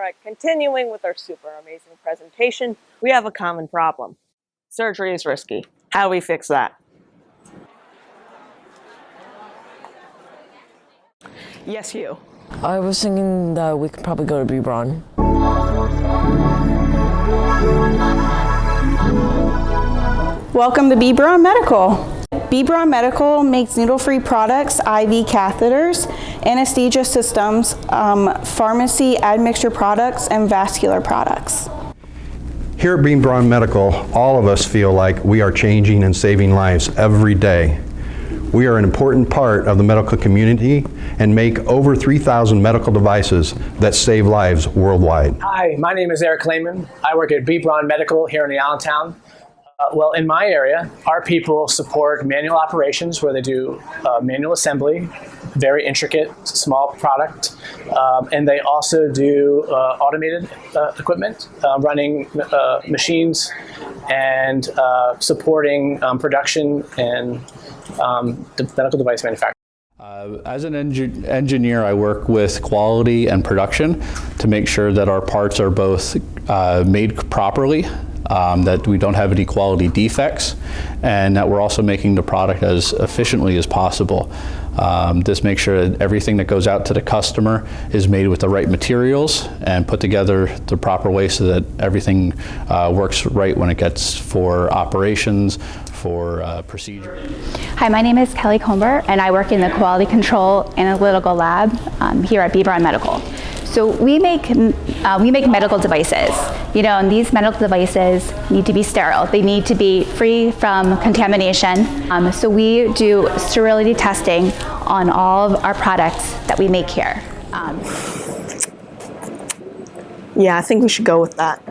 right, continuing with our super amazing presentation, we have a common problem. Surgery is risky. How do we fix that? Yes, you. I was thinking that we could probably go to B-Braun. Welcome to B-Braun Medical. B-Braun Medical makes needle-free products, IV catheters, anesthesia systems, pharmacy admixture products, and vascular products. Here at B-Braun Medical, all of us feel like we are changing and saving lives every day. We are an important part of the medical community and make over 3,000 medical devices that save lives worldwide. Hi, my name is Eric Lehman. I work at B-Braun Medical here in Allentown. Well, in my area, our people support manual operations where they do manual assembly, very intricate, small product, and they also do automated equipment, running machines and supporting production and the medical device manufacturing. As an engineer, I work with quality and production to make sure that our parts are both made properly, that we don't have any quality defects, and that we're also making the product as efficiently as possible. This makes sure that everything that goes out to the customer is made with the right materials and put together the proper way so that everything works right when it gets for operations, for procedure. Hi, my name is Kelly Comber, and I work in the Quality Control Analytical Lab here at B-Braun Medical. So we make medical devices, and these medical devices need to be sterile. They need to be free from contamination. So we do sterility testing on all of our products that we make here. Yeah, I think we should go with that.